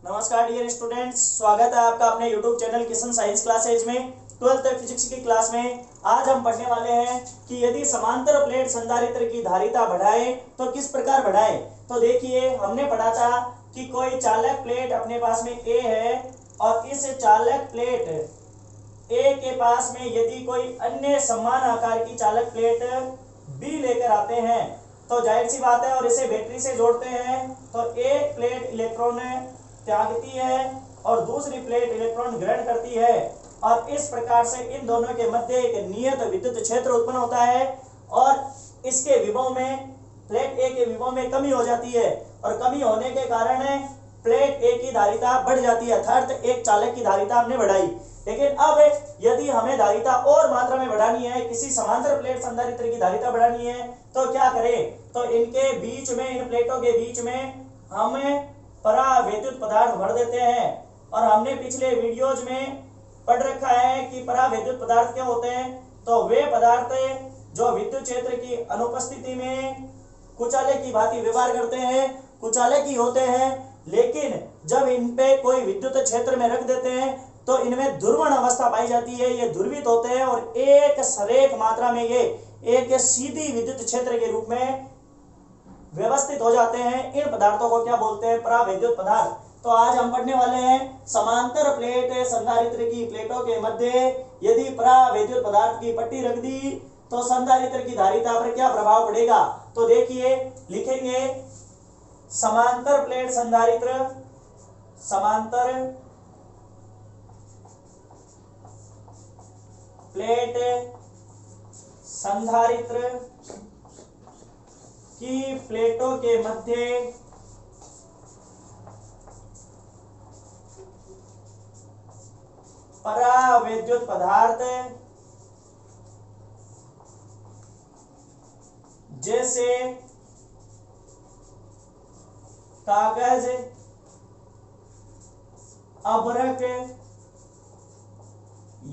नमस्कार dear students, स्वागत है आपका अपने YouTube channel Kishan science classes में। 12th फिजिक्स की क्लास में आज हम पढ़ने वाले हैं कि यदि समांतर प्लेट संधारित्र की धारिता बढ़ाए तो किस प्रकार बढ़ाए। तो देखिए, हमने पढ़ा था कि कोई चालक प्लेट अपने पास में A है और इस चालक प्लेट A के पास में यदि कोई अन्य समान आकार की चालक प्लेट B लेकर आते हैं तो जाहिर सी बात है, और इसे बैटरी से जोड़ते हैं तो एक प्लेट इलेक्ट्रॉन त्यागती है और दूसरी प्लेट इलेक्ट्रॉन ग्रहण करती है, और इस प्रकार से इन दोनों के मध्य एक नियत विद्युत क्षेत्र उत्पन्न होता है और इसके विभव में प्लेट ए के विभव में कमी हो जाती है, और कमी होने के कारण प्लेट ए की धारिता बढ़ जाती है, अर्थात एक चालक की धारिता हमने बढ़ाई। लेकिन अब यदि हमें धारिता और मात्रा में बढ़ानी है, किसी समांतर प्लेट संधारित्र की धारिता बढ़ानी है, तो क्या करें? तो इनके बीच में, इन प्लेटों के बीच में हम परावैद्युत पदार्थ भर देते हैं। और हमने पिछले वीडियोज में पढ़ रखा है कि परावैद्युत पदार्थ क्या होते हैं। तो वे पदार्थ जो विद्युत क्षेत्र की अनुपस्थिति में कुचालक की भांति व्यवहार करते हैं, कुचालक ही होते हैं, लेकिन जब इन पे कोई विद्युत क्षेत्र में रख देते हैं तो इनमें ध्रुवण अवस्था पाई जाती है, ये ध्रुवित होते हैं और एक सरेख मात्रा में ये एक सीधी विद्युत क्षेत्र के रूप में व्यवस्थित हो जाते हैं। इन पदार्थों को क्या बोलते हैं? परावैद्युत पदार्थ। तो आज हम पढ़ने वाले हैं समांतर प्लेट संधारित्र की प्लेटों के मध्य यदि परावैद्युत पदार्थ की पट्टी रख दी तो संधारित्र की धारिता पर क्या प्रभाव पड़ेगा। तो देखिए, लिखेंगे समांतर प्लेट संधारित्र, समांतर प्लेट संधारित्र की प्लेटों के मध्य परावैद्युत पदार्थ जैसे कागज, अभ्रक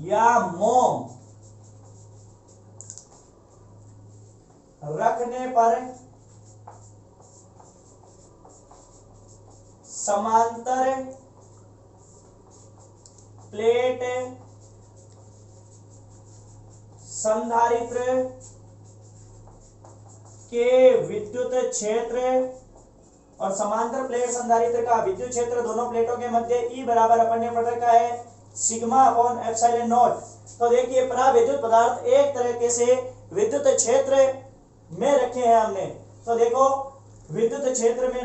या मोम रखने पर समांतर प्लेट संधारित्र के विद्युत क्षेत्र और समांतर प्लेट संधारित्र का विद्युत क्षेत्र दोनों प्लेटों के मध्य E बराबर अपन ने पढ़ रखा है सिग्मा अपॉन एप्सिलॉन नॉट। तो देखिए, परावैद्युत पदार्थ एक तरीके से विद्युत क्षेत्र में रखे हैं हमने। तो देखो, विद्युत क्षेत्र में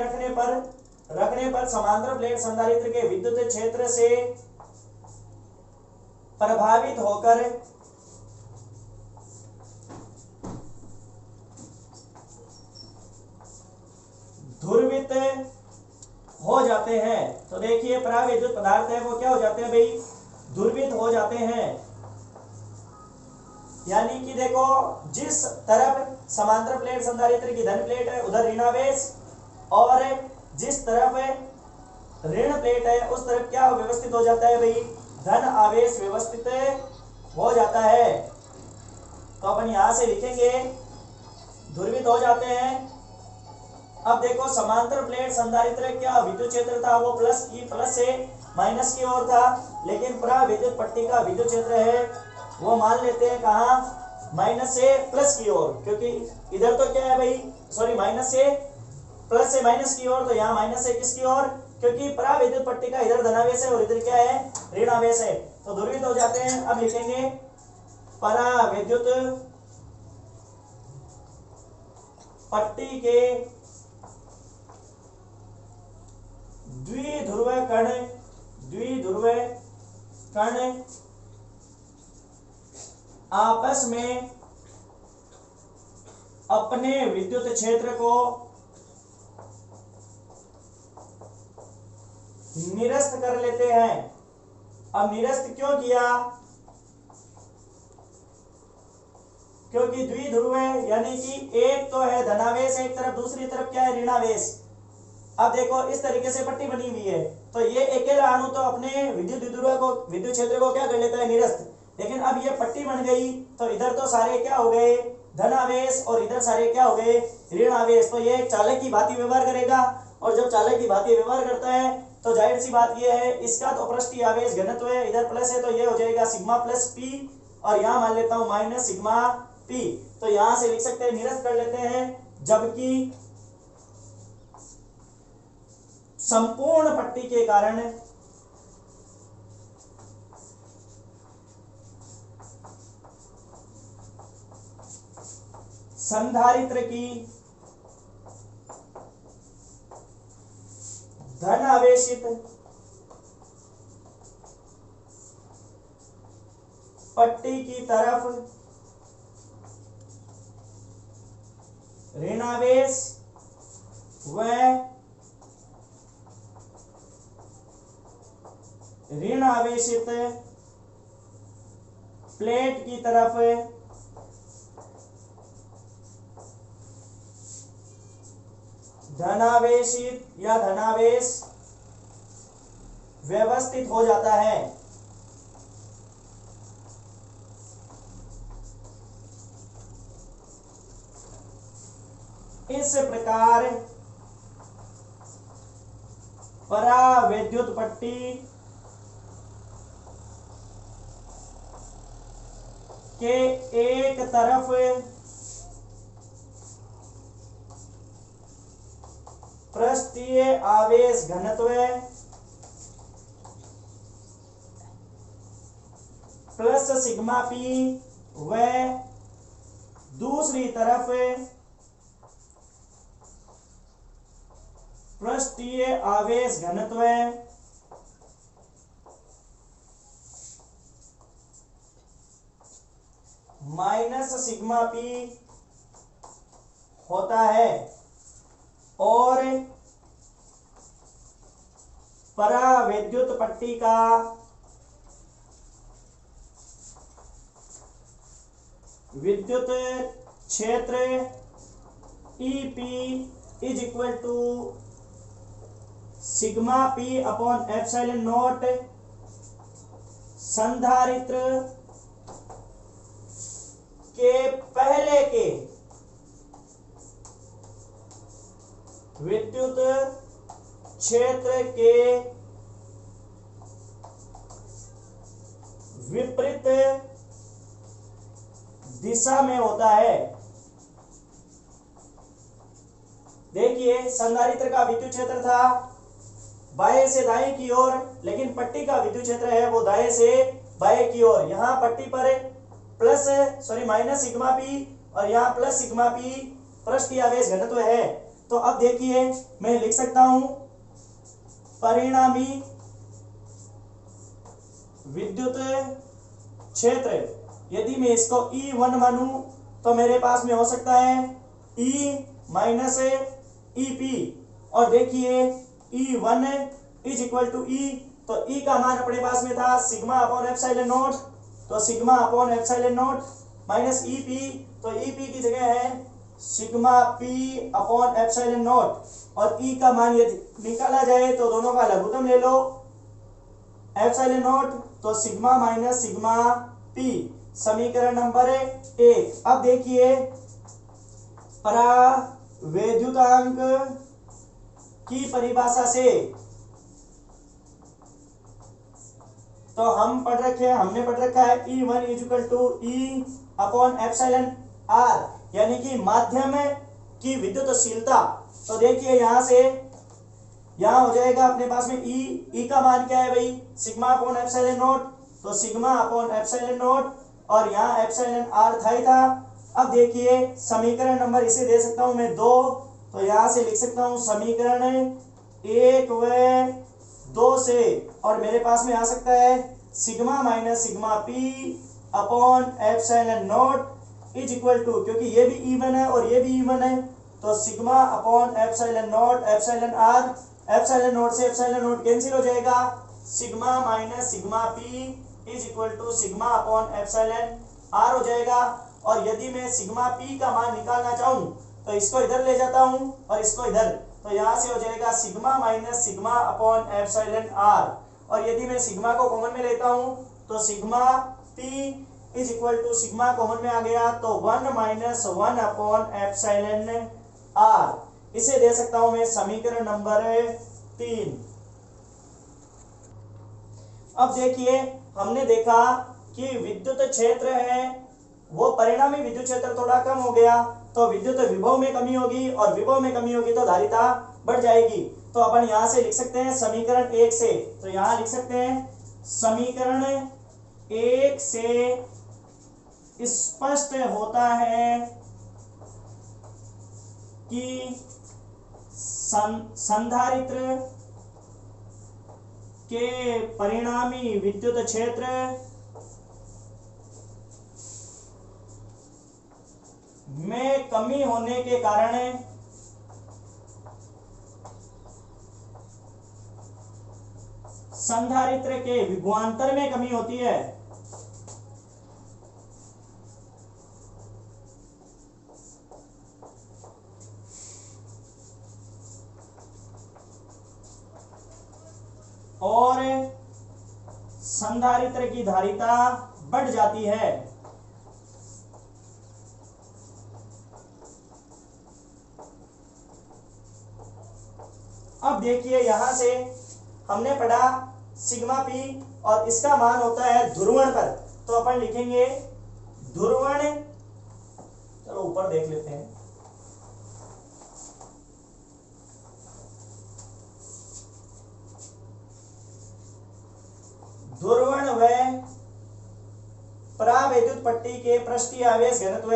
रखने पर समांतर प्लेट संधारित्र के विद्युत क्षेत्र से प्रभावित होकर ध्रुवित हो जाते हैं। तो देखिए, परावैद्युत पदार्थ है वो क्या हो जाते हैं भाई? ध्रुवित हो जाते हैं। यानी कि देखो, जिस तरफ समांतर प्लेट संधारित्र की धन प्लेट है उधर ऋणावेश, और जिस तरफ ऋण प्लेट है उस तरफ क्या व्यवस्थित हो जाता है भाई? धन आवेश व्यवस्थित हो जाता है। तो अपन यहां से लिखेंगे ध्रुवित हो जाते हैं। अब देखो, समांतर प्लेट संधारित्र क्या विद्युत क्षेत्र था? वो प्लस से माइनस की ओर था, लेकिन परावैद्युत पट्टी का विद्युत क्षेत्र है वो मान लेते हैं कहाँ? माइनस से प्लस की ओर, क्योंकि इधर तो क्या है भाई? सॉरी, माइनस से प्लस से माइनस की ओर, तो यहाँ माइनस से किसकी ओर? क्योंकि परावैद्युत पट्टी का इधर धनावेश है और इधर क्या है? ऋणावेश है, तो ध्रुवित हो जाते हैं। अब लिखेंगे परावैद्युत पट्टी के द्विध्रुव कण आपस में अपने विद्युत क्षेत्र को निरस्त कर लेते हैं। अब निरस्त क्यों किया? क्योंकि द्विध्रुव है, यानी कि एक तो है धनावेश एक तरफ, दूसरी तरफ क्या है? ऋणावेश। अब देखो, इस तरीके से पट्टी बनी हुई है, तो ये अकेला अणु तो अपने विद्युत क्षेत्र को क्या कर लेता है? निरस्त। लेकिन अब ये पट्टी बन गई तो इधर तो सारे क्या हो गए? धन आवेश, और इधर सारे क्या हो गए? ऋण आवेश। तो ये एक चालक की भांति व्यवहार करेगा, और जब चालक की भांति व्यवहार करता है तो जाहिर सी बात यह है इसका तो पृष्ठीय आवेश घनत्व है, इधर प्लस है तो ये हो जाएगा सिग्मा प्लस पी और यहाँ मान लेता हूं माइनस सिग्मा पी। तो यहां से लिख सकते हैं, निरस्त कर लेते हैं, जबकि संपूर्ण पट्टी के कारण संधारित्र की धन आवेशित पट्टी की तरफ ऋणावेश व ऋण आवेशित प्लेट की तरफ धनावेशित या धनावेश व्यवस्थित हो जाता है। इस प्रकार परावैद्युत पट्टी के एक तरफ पृष्ठीय आवेश घनत्व प्लस सिग्मा पी व दूसरी तरफ पृष्ठीय आवेश घनत्व माइनस सिग्मा पी होता है और परावैद्युत पट्टी का विद्युत क्षेत्र EP is equal to sigma P upon epsilon naught संधारित्र के पहले के विद्युत क्षेत्र के विपरीत दिशा में होता है। देखिए संधारित्र का विद्युत क्षेत्र था बाएं से दाएं की ओर, लेकिन पट्टी का विद्युत क्षेत्र है वो दाएं से बाएं की ओर। यहाँ पट्टी पर माइनस सिग्मा पी और यहाँ प्लस सिग्मा पी पृष्ठीय आवेश घनत्व है। तो अब देखिए मैं लिख सकता हूं परिणामी विद्युत क्षेत्र, यदि मैं इसको E1 मानूं तो मेरे पास में हो सकता है E माइनस EP। और देखिए E1 is equal to E, तो E का मान अपने पास में था सिग्मा अपॉन एप्सिलॉन नॉट, तो sigma upon epsilon naught minus EP, तो EP की जगह है sigma P upon epsilon naught. और E का मान यदि निकाला जाए तो दोनों का लघुत्तम ले लो एप्सिलॉन नॉट, तो सिग्मा माइनस सिग्मा P, समीकरण नंबर 1। अब देखिए परावैद्युतांक की परिभाषा से तो हमने पढ़ रखा है E1 is equal to E upon epsilon R, यानी कि माध्यम की विद्युतशीलता। तो देखिए यहां से यहां हो जाएगा अपने पास में E का मान क्या है भाई, सिग्मा अपॉन एप्सिलॉन नॉट, तो सिग्मा अपॉन एप्सिलॉन नॉट और यहाँ एप्सिलॉन R था ही था। अब देखिए समीकरण नंबर इसे दे सकता हूं मैं 2, तो यहां से लिख सकता हूं समीकरण 1 व 2 से, और मेरे पास में आ सकता है sigma minus sigma P upon epsilon naught is equal to, क्योंकि ये भी E1 है और ये भी E1 है, तो sigma upon epsilon naught epsilon R, epsilon naught से एप्सिलॉन नॉट कैंसिल हो जाएगा, sigma minus sigma P is equal to sigma upon epsilon R हो जाएगा। और यदि मैं सिग्मा P का मान निकालना चाहूं तो इसको इधर ले जाता हूं और इसको इधर, तो यहां से हो जाएगा sigma minus sigma upon epsilon R। और यदि मैं सिग्मा को कॉमन में लेता हूं तो sigma P is equal to sigma common में आ गया तो 1 माइनस 1 अपॉन एप्सिलॉन R। इसे दे सकता हूं मैं समीकरण नंबर 3। अब देखिए, हमने देखा कि विद्युत क्षेत्र है वो परिणामी विद्युत क्षेत्र थोड़ा कम हो गया, तो विद्युत विभव में कमी होगी, और विभव में कमी होगी तो धारिता बढ़ जाएगी। तो अपन यहां से लिख सकते हैं समीकरण 1 से, तो यहां लिख सकते हैं समीकरण 1 से स्पष्ट होता है कि संधारित्र के परिणामी विद्युत क्षेत्र में कमी होने के कारण संधारित्र के विभवांतर में कमी होती है। और संधारित्र की धारिता बढ़ जाती है। अब देखिए, यहां से हमने पढ़ा सिग्मा पी और इसका मान होता है ध्रुवण पर, तो अपन लिखेंगे ध्रुवण, चलो ऊपर देख लेते हैं, ध्रुवण व परावैद्युत पट्टी के पृष्ठीय आवेश घनत्व,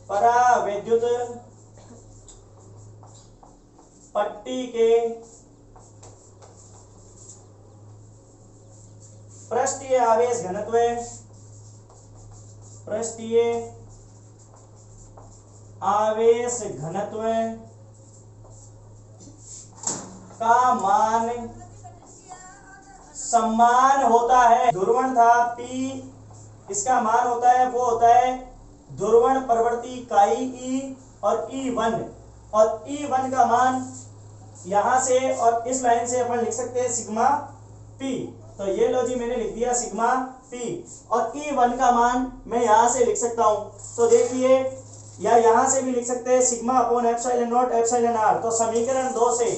परावैद्युत पट्टी के पृष्ठीय आवेश घनत्व, पृष्ठीय आवेश घनत्व का मान समान होता है। ध्रुवण था P, इसका मान होता है वो होता है ध्रुवण प्रवृत्ति काई E और E1, और E1 का मान यहां से और इस लाइन से अपन लिख सकते हैं सिग्मा P। तो ये लो जी, मैंने लिख दिया सिग्मा P, और E1 का मान मैं यहां से लिख सकता हूं। तो देखिए, या यहां से भी लिख सकते हैं sigma upon epsilon naught epsilon r। तो समीकरण 2 से,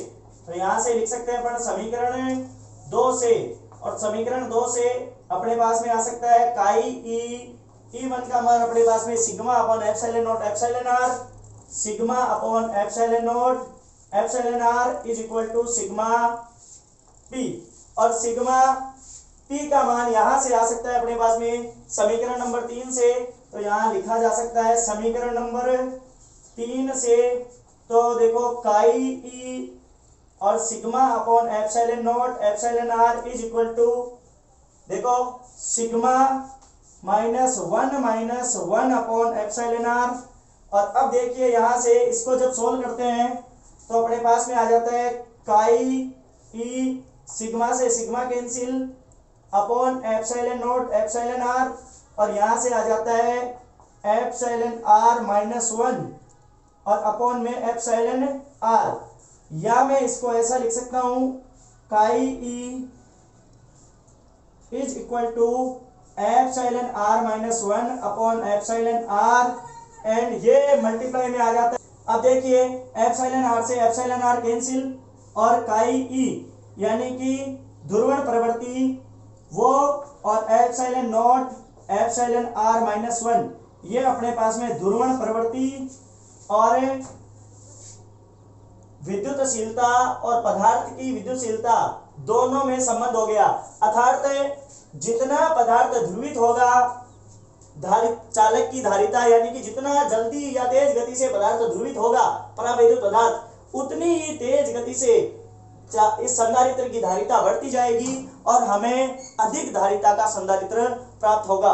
तो यहां से लिख सकते हैं अपन समीकरण 2 से, और समीकरण 2 से अपने पास में आ सकता है काई E1 का मान अपने पास में sigma upon epsilon naught epsilon r, sigma upon epsilon naught epsilon r is equal to sigma P, और सिग्मा P का मान यहां से आ सकता है अपने पास में समीकरण नंबर 3 से, तो यहां लिखा जा सकता है समीकरण नंबर 3 से। तो देखो काई E और sigma upon epsilon naught epsilon r is equal to, देखो सिग्मा -1 अपॉन एप्सिलॉन r। और अब देखिए, यहां से इसको जब सोल्व करते हैं तो अपने पास में आ जाता है काई E, सिग्मा से sigma cancel, upon epsilon naught epsilon r, और यहां से आ जाता है एप्सिलॉन r -1 और अपॉन में एप्सिलॉन r, या मैं इसको ऐसा लिख सकता हूं chi E is equal to epsilon r -1 upon epsilon r, and ये मल्टीप्लाई में आ जाता है। अब देखिए, एप्सिलॉन r से एप्सिलॉन r कैंसिल, और काई E यानी कि ध्रुवण प्रवृत्ति वो, और एप्सिलॉन नॉट एप्सिलॉन r -1 ये अपने पास में ध्रुवण प्रवृत्ति और विद्युतशीलता और पदार्थ की विद्युतशीलता दोनों में संबंध हो गया। अर्थात जितना पदार्थ ध्रुवित होगा, चालक की धारिता यानी कि जितना जल्दी या तेज गति से पदार्थ ध्रुवित होगा परावैद्युत पदार्थ, उतनी ही तेज गति से इस संधारित्र की धारिता बढ़ती जाएगी और हमें अधिक धारिता का संधारित्र प्राप्त होगा।